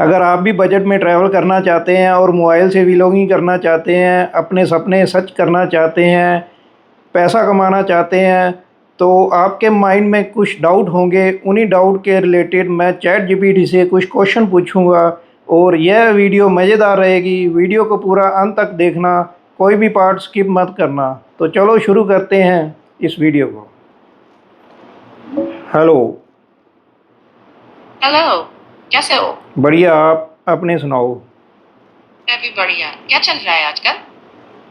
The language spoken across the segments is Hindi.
अगर आप भी बजट में ट्रैवल करना चाहते हैं और मोबाइल से व्लॉगिंग करना चाहते हैं, अपने सपने सच करना चाहते हैं, पैसा कमाना चाहते हैं, तो आपके माइंड में कुछ डाउट होंगे। उन्हीं डाउट के रिलेटेड मैं चैट जीपीटी से कुछ क्वेश्चन पूछूंगा और यह वीडियो मज़ेदार रहेगी। वीडियो को पूरा अंत तक देखना, कोई भी पार्ट स्किप मत करना। तो चलो शुरू करते हैं इस वीडियो को। हेलो। हेलो। कैसे हो? बढ़िया, आप अपने सुनाओ। मैं भी बढ़िया। क्या चल रहा है आजकल?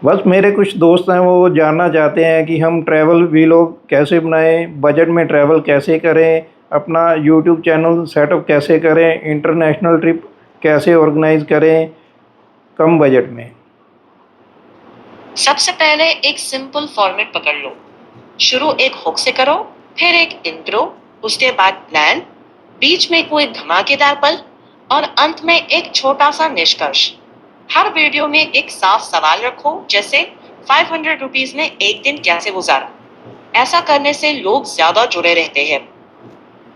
बस मेरे कुछ दोस्त हैं, वो जानना चाहते हैं कि हम ट्रैवल वीलॉग कैसे बनाएं, बजट में ट्रैवल कैसे करें, अपना यूट्यूब चैनल सेटअप कैसे करें, इंटरनेशनल ट्रिप कैसे ऑर्गेनाइज करें कम बजट में। सबसे पहले एक सिंपल फॉर्मेट पकड़ लो। शुरू एक हुक से करो, फिर एक इंट्रो, उसके बाद प्लान, बीच में कोई धमाकेदार पल और अंत में एक छोटा सा निष्कर्ष। हर वीडियो में एक साफ सवाल रखो, जैसे 500 रुपीज में एक दिन कैसे गुजारा। ऐसा करने से लोग ज्यादा जुड़े रहते हैं।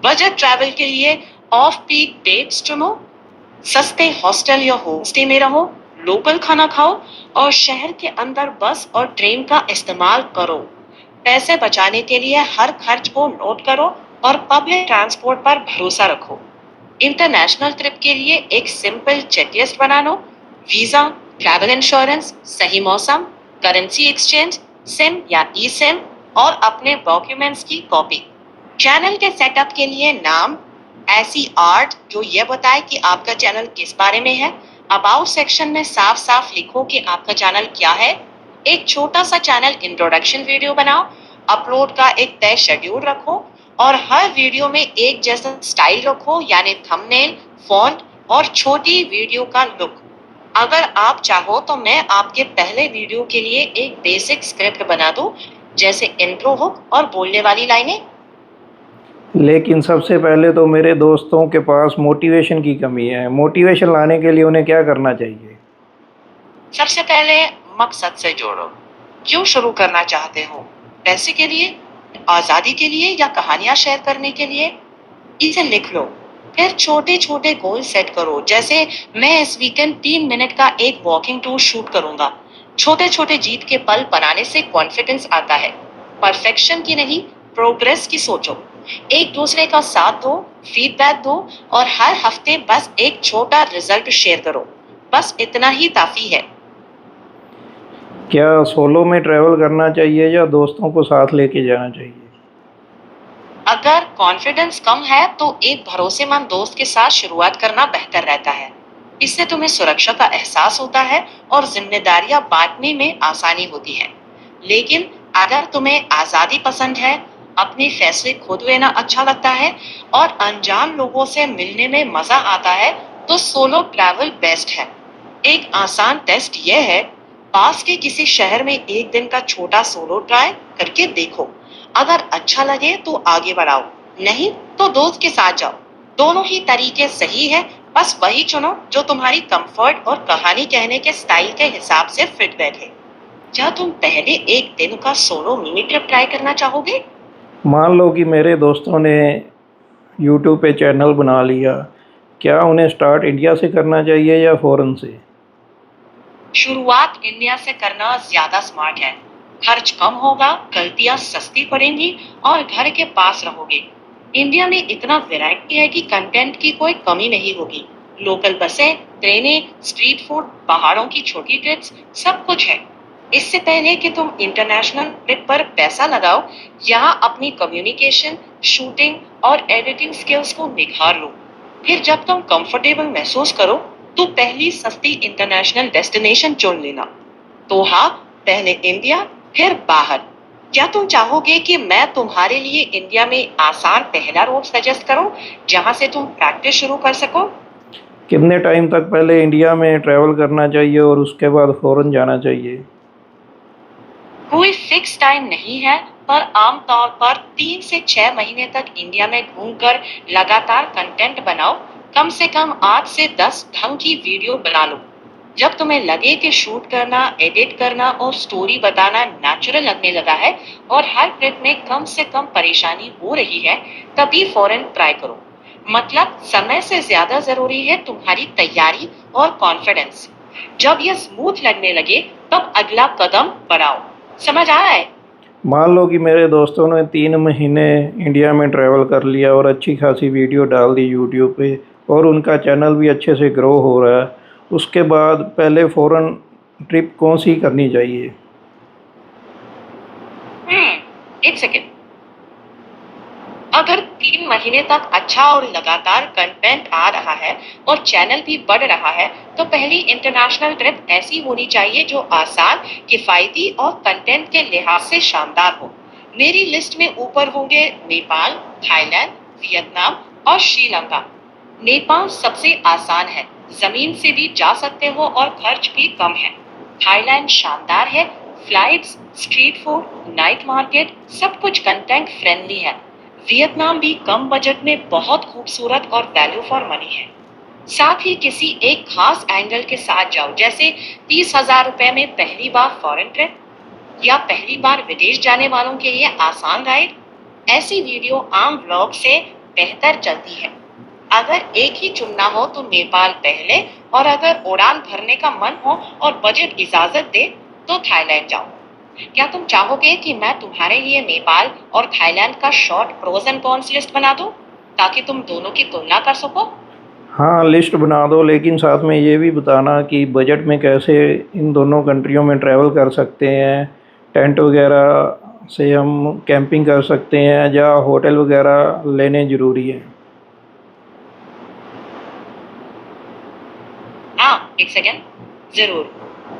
बजट ट्रैवल के लिए ऑफ पीक डेट्स चुनो, सस्ते हॉस्टल या होमस्टे में रहो, लोकल खाना खाओ और शहर के अंदर बस और ट्रेन का इस्तेमाल करो। पैसे बचाने के लिए हर खर्च को नोट करो और पब्लिक ट्रांसपोर्ट पर भरोसा रखो। इंटरनेशनल ट्रिप के लिए एक सिंपल चेकलिस्ट बना लो। वीजा, ट्रैवल इंश्योरेंस, सही मौसम, करेंसी एक्सचेंज, सिम या ई सिम और अपने डॉक्यूमेंट्स की कॉपी। चैनल के सेटअप के लिए नाम, ऐसी आर्ट जो ये बताए कि आपका चैनल किस बारे में है। अबाउट सेक्शन में साफ साफ लिखो कि आपका चैनल क्या है। एक छोटा सा चैनल इंट्रोडक्शन वीडियो बनाओ। अपलोड का एक तय शेड्यूल रखो और हर वीडियो में एक जैसा स्टाइल रखो, यानी थंबनेल, फॉन्ट और छोटी वीडियो का लुक। अगर आप चाहो तो मैं आपके पहले वीडियो के लिए एक बेसिक स्क्रिप्ट बना दूं, जैसे इंट्रो हुक और बोलने वाली लाइनें। लेकिन सबसे पहले तो मेरे दोस्तों के पास मोटिवेशन की कमी है। मोटिवेशन लाने के लिए उन्हें क्या करना चाहिए? सबसे पहले मकसद से जोड़ो। क्यों शुरू करना चाहते हो? पैसे के लिए, आजादी के लिए या कहानियां शेयर करने के लिए? इसे लिख लो। फिर छोटे छोटे गोल सेट करो, जैसे मैं इस वीकेंड 3 मिनट का एक वॉकिंग टूर शूट करूंगा। छोटे छोटे जीत के पल बनाने से कॉन्फिडेंस आता है। परफेक्शन की नहीं, प्रोग्रेस की सोचो। एक दूसरे का साथ दो, फीडबैक दो और हर हफ्ते बस एक छोटा रिजल्ट शेयर करो। बस इतना ही काफी है। क्या सोलो में ट्रैवल करना चाहिए या दोस्तों को साथ लेके जाना चाहिए? अगर कॉन्फिडेंस कम है तो एक भरोसेमंद दोस्त के साथ शुरुआत करना बेहतर रहता है। इससे तुम्हें सुरक्षा का एहसास होता है और जिम्मेदारियां बांटने में आसानी होती है। लेकिन अगर तुम्हें आजादी पसंद है, अपने फैसले खुद लेना अच्छा लगता है और अनजान लोगों से मिलने में मजा आता है, तो सोलो ट्रैवल बेस्ट है। एक आसान टेस्ट यह है, पास के किसी शहर में एक दिन का छोटा सोलो ट्राई करके देखो। अगर अच्छा लगे तो आगे बढ़ाओ, नहीं तो दोस्त के साथ जाओ। दोनों ही तरीके सही है, बस वही चुनो जो तुम्हारी कंफर्ट और कहानी कहने के स्टाइल के हिसाब से फिट बैठे। क्या तुम पहले एक दिन का सोलो मिनी ट्रिप ट्राई करना चाहोगे? मान लो कि मेरे दोस्तों ने यूट्यूब पे चैनल बना लिया, क्या उन्हें स्टार्ट इंडिया से करना चाहिए या फ़ॉरेन से? शुरुआत इंडिया से करना ज्यादा स्मार्ट है। खर्च कम होगा, गलतियां सस्ती पड़ेंगी और घर के पास रहोगे। इंडिया में इतना वैरायटी है कि कंटेंट की कोई कमी नहीं होगी। लोकल बसें, ट्रेनें, स्ट्रीट फूड, पहाड़ों की छोटी ट्रिप्स, सब कुछ है। इससे पहले कि तुम इंटरनेशनल ट्रिप पर पैसा लगाओ, यहाँ अपनी कम्युनिकेशन, शूटिंग और एडिटिंग स्किल्स को निखार लो। फिर जब तुम कंफर्टेबल महसूस करो, तो पहली सस्ती इंटरनेशनल डेस्टिनेशन चुन लेना। तो हाँ, पहले इंडिया, फिर बाहर। क्या तुम चाहोगे कि मैं तुम्हारे लिए इंडिया में आसान पहला रूट सजेस्ट करूं, जहां से तुम प्रैक्टिस शुरू कर सको? कितने टाइम तक पहले इंडिया में ट्रैवल करना चाहिए और उसके बाद फ़ॉरेन जाना चाहिए? कोई फिक्स टाइम नहीं है, पर आमतौर पर 3 से 6 महीने तक इंडिया में घूमकर लगातार कंटेंट बनाओ। कम से कम 8 से 10 ढंग की वीडियो बना लो। जब तुम्हें लगे कि शूट करना, एडिट करना और स्टोरी बताना नेचुरल लगने लगा है और हर ट्रिप में कम से कम परेशानी हो रही है, तभी फॉरेन ट्राई करो। मतलब समय से ज्यादा जरूरी है तुम्हारी तैयारी और कॉन्फिडेंस। जब ये स्मूथ लगने लगे तब अगला कदम बढ़ाओ। समझ आ रहा है? मान लो कि मेरे दोस्तों ने 3 महीने इंडिया में ट्रैवल कर लिया और अच्छी खासी वीडियो डाल दी यूट्यूब पे और उनका चैनल भी अच्छे से ग्रो हो रहा है। उसके बाद पहले फ़ौरन ट्रिप कौन सी करनी चाहिए? एक सेकेंड। अगर 3 महीने तक अच्छा और लगातार कंटेंट आ रहा है और चैनल भी बढ़ रहा है, तो पहली इंटरनेशनल ट्रिप ऐसी होनी चाहिए जो आसान, किफायती और कंटेंट के लिहाज से शानदार हो। मेरी लिस्ट में ऊपर होंगे नेपाल, थाईलैंड, वियतनाम और श्रीलंका। नेपाल सबसे आसान है, जमीन से भी जा सकते हो और खर्च भी कम है। थाईलैंड शानदार है, flights, street food, night market, सब कुछ कंटेंट फ्रेंडली है। वियतनाम भी कम बजट में बहुत खूबसूरत और वैल्यू फॉर मनी है। साथ ही किसी एक खास एंगल के साथ जाओ, जैसे 30,000 रुपए में पहली बार फॉरेन ट्रिप या पहली बार विदेश जाने वालों के लिए आसान राइड। ऐसी वीडियो आम व्लॉग से बेहतर चलती है। अगर एक ही चुनना हो तो नेपाल पहले, और अगर उड़ान भरने का मन हो और बजट इजाजत दे तो थाईलैंड जाओ। क्या तुम चाहोगे कि मैं तुम्हारे लिए नेपाल और थाईलैंड का short pros and cons list बना दूं, ताकि तुम दोनों की तुलना कर सको? हाँ, लिस्ट बना दो, लेकिन साथ में ये भी बताना कि बजट में कैसे इन दोनों कंट्रियों में ट्रैवल कर सकते हैं। टेंट वगैरह से हम कैंपिंग कर सकते हैं या होटल वगैरह लेने ज़रूरी है? हाँ, एक सेकेंड, जरूर।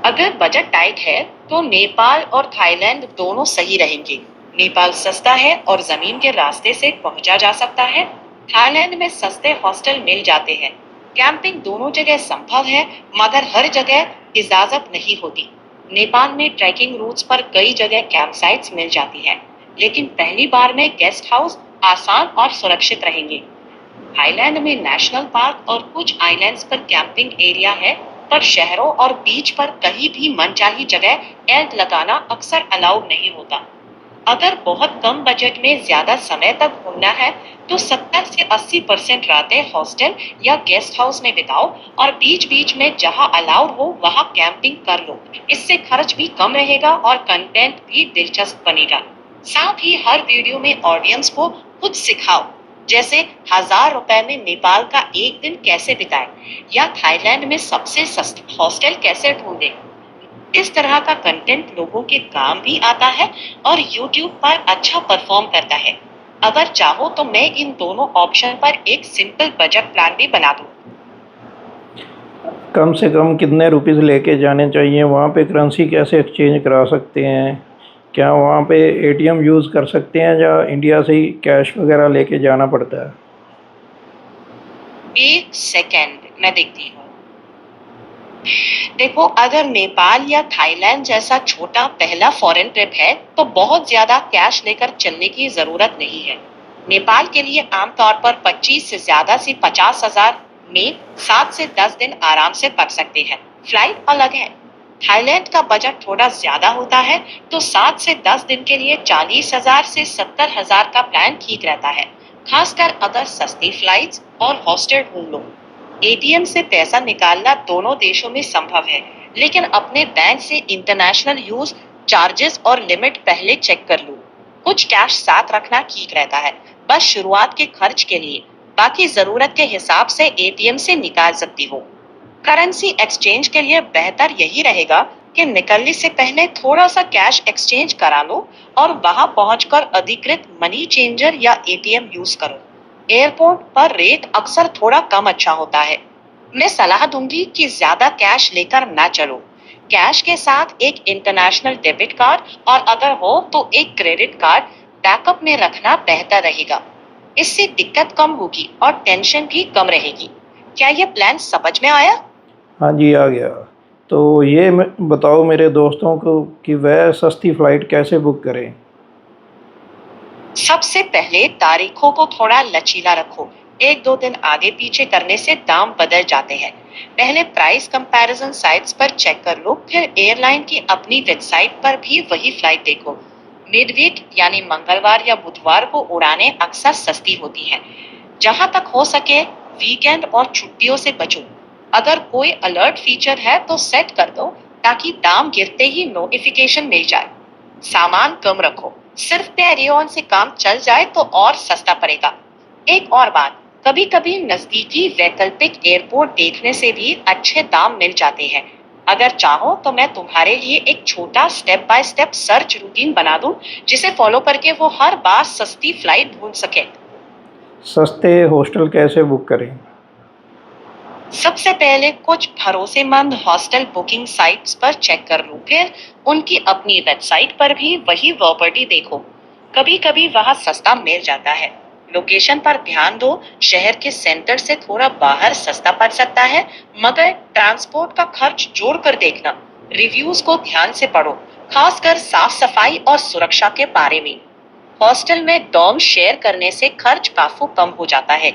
अगर बजट टाइट है तो नेपाल और थाईलैंड दोनों सही रहेंगे। नेपाल सस्ता है और जमीन के रास्ते से पहुंचा जा सकता है। थाईलैंड में सस्ते हॉस्टल मिल जाते हैं। कैंपिंग दोनों जगह संभव है, मगर हर जगह इजाजत नहीं होती। नेपाल में ट्रैकिंग रूट्स पर कई जगह कैंप साइट्स मिल जाती हैं, लेकिन पहली बार में गेस्ट हाउस आसान और सुरक्षित रहेंगे। थाईलैंड में नेशनल पार्क और कुछ आइलैंड्स पर कैंपिंग एरिया है, पर शहरों और बीच पर कहीं भी मनचाही जगह टेंट लगाना अक्सर अलाउड नहीं होता। अगर बहुत कम बजट में ज्यादा समय तक घूमना है तो 70 से 80% रातें हॉस्टल या गेस्ट हाउस में बिताओ, और बीच बीच में जहां अलाउड हो वहां कैंपिंग कर लो। इससे खर्च भी कम रहेगा और कंटेंट भी दिलचस्प बनेगा। साथ ही हर वीडियो में ऑडियंस को खुद सिखाओ, जैसे 1,000 रुपए में नेपाल का एक दिन कैसे बिताएं या थाईलैंड में सबसे सस्ता हॉस्टल कैसे ढूंढें। इस तरह का कंटेंट लोगों के काम भी आता है और YouTube पर अच्छा परफॉर्म करता है। अगर चाहो तो मैं इन दोनों ऑप्शन पर एक सिंपल बजट प्लान भी बना दूं। कम से कम कितने रुपीस लेके जाने चाहिए? वहाँ पे करेंसी कैसे एक्सचेंज करा सकते हैं? क्या वहाँ पे एटीएम यूज़ कर सकते हैं या इंडिया से ही कैश वगैरह लेके जाना पड़ता है? एक सेकेंड, मैं देखती हूँ। देखो, अगर नेपाल या थाईलैंड जैसा छोटा पहला फॉरेन ट्रिप है तो बहुत ज्यादा कैश लेकर चलने की जरूरत नहीं है। नेपाल के लिए आमतौर पर 25 से ज्यादा से 50,000 में 7 से 10 दिन आराम से पक सकते हैं। फ्लाइट अलग है। थाईलैंड का बजट थोड़ा ज्यादा होता है, तो 7 से 10 दिन के लिए 40,000 से 70,000 का प्लान ठीक रहता है, खासकर अगर सस्ती फ्लाइट्स और हॉस्टल ढूंढ लो। एटीएम से पैसा निकालना दोनों देशों में संभव है, लेकिन अपने बैंक से इंटरनेशनल यूज चार्जेस और लिमिट पहले चेक कर लो। कुछ कैश साथ रखना ठीक रहता है, बस शुरुआत के खर्च के लिए। बाकी जरूरत के हिसाब से एटीएम से निकाल सकती हो। करेंसी एक्सचेंज के लिए बेहतर यही रहेगा कि निकलने से पहले थोड़ा सा कैश एक्सचेंज करा लो और वहां पहुंचकर अधिकृत मनी चेंजर या एटीएम यूज करो। एयरपोर्ट पर रेट अक्सर थोड़ा कम अच्छा होता है। मैं सलाह दूंगी कि ज्यादा कैश लेकर ना चलो। कैश के साथ एक इंटरनेशनल डेबिट कार्ड, और अगर हो तो एक क्रेडिट कार्ड बैकअप में रखना बेहतर रहेगा। इससे दिक्कत कम होगी और टेंशन भी कम रहेगी। क्या ये प्लान समझ में आया? हाँ जी, आ गया। तो ये बताओ मेरे दोस्तों को कि वह सस्ती फ़्लाइट कैसे बुक करें? सबसे पहले तारीखों को थोड़ा लचीला रखो। 1-2 दिन आगे पीछे करने से दाम बदल जाते हैं। पहले प्राइस कंपैरिजन साइट्स पर चेक कर लो, फिर एयरलाइन की अपनी वेबसाइट पर भी वही फ्लाइट देखो। मिडवीक यानी मंगलवार या बुधवार को उड़ानें अक्सर सस्ती होती हैं। जहां तक हो सके वीकेंड और छुट्टियों से बचो। अगर कोई अलर्ट फीचर है तो सेट कर दो ताकि दाम गिरते ही नोटिफिकेशन मिल जाए। सामान कम रखो, सिर्फ कैरी ऑन से काम चल जाए तो और सस्ता पड़ेगा। एक और बात, कभी कभी नजदीकी वैकल्पिक एयरपोर्ट देखने से भी अच्छे दाम मिल जाते हैं। अगर चाहो तो मैं तुम्हारे लिए एक छोटा step by step search routine बना दूं, जिसे फॉलो करके वो हर बार सस्ती फ्लाइट ढूंढ सके। सस्ते हॉस्टल कैसे बुक करें? सबसे पहले कुछ भरोसेमंद हॉस्टल बुकिंग साइट्स पर चेक कर लो, फिर उनकी अपनी वेबसाइट पर भी वही प्रॉपर्टी देखो। कभी कभी वहां सस्ता मिल जाता है। लोकेशन पर ध्यान दो, शहर के सेंटर से थोड़ा बाहर सस्ता पड़ सकता है, मगर ट्रांसपोर्ट का खर्च जोड़कर देखना। रिव्यूज को ध्यान से पढ़ो, खासकर साफ सफाई और सुरक्षा के बारे में। हॉस्टल में डॉर्म शेयर करने से खर्च काफी कम हो जाता है।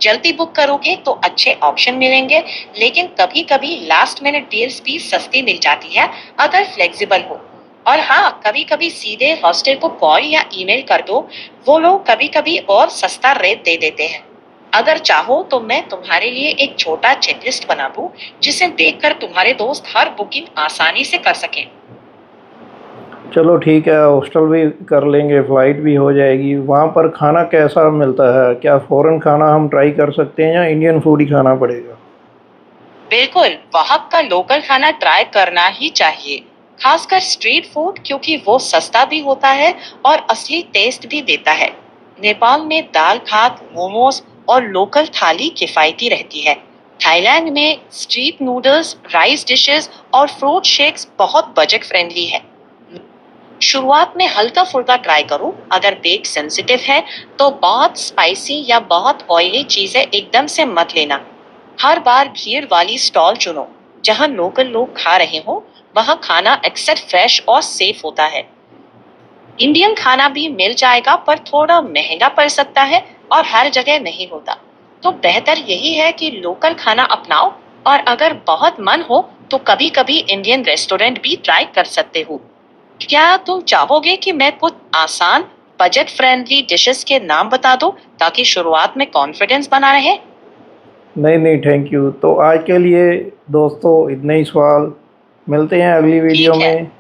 जल्दी बुक करोगे तो अच्छे ऑप्शन मिलेंगे, लेकिन कभी कभी लास्ट मिनट डील्स भी सस्ती मिल जाती है अगर फ्लेक्सिबल हो। और हाँ, कभी कभी सीधे हॉस्टल को कॉल या ईमेल कर दो, वो लोग कभी कभी और सस्ता रेट दे देते हैं। अगर चाहो तो मैं तुम्हारे लिए एक छोटा चेकलिस्ट बना दूं, जिसे देखकर तुम्हारे दोस्त हर बुकिंग आसानी से कर सकें। चलो ठीक है, हॉस्टल भी कर लेंगे, फ़्लाइट भी हो जाएगी। वहाँ पर खाना कैसा मिलता है? क्या फ़ॉरेन खाना हम ट्राई कर सकते हैं या इंडियन फूड ही खाना पड़ेगा? बिल्कुल, वहाँ का लोकल खाना ट्राई करना ही चाहिए, खासकर स्ट्रीट फूड, क्योंकि वो सस्ता भी होता है और असली टेस्ट भी देता है। नेपाल में दाल भात, मोमोज और लोकल थाली किफायती रहती है। थाईलैंड में स्ट्रीट नूडल्स, राइस डिशेस और फ्रूट शेक्स बहुत बजट फ्रेंडली है। शुरुआत में हल्का फुल्का ट्राई करो। अगर पेट सेंसिटिव है तो बहुत स्पाइसी या बहुत ऑयली चीजें एकदम से मत लेना। हर बार भीड़ वाली स्टॉल चुनो जहां लोकल लोग खा रहे हो। वहां खाना अक्सर फ्रेश और सेफ होता है। इंडियन खाना भी मिल जाएगा, पर थोड़ा महंगा पड़ सकता है और हर जगह नहीं होता। तो बेहतर यही है कि लोकल खाना अपनाओ, और अगर बहुत मन हो तो कभी कभी इंडियन रेस्टोरेंट भी ट्राई कर सकते हो। क्या तुम चाहोगे कि मैं कुछ आसान बजट फ्रेंडली डिशेस के नाम बता दूं, ताकि शुरुआत में कॉन्फिडेंस बना रहे? नहीं नहीं, थैंक यू। तो आज के लिए दोस्तों इतने ही सवाल। मिलते हैं अगली वीडियो ठीक है। में।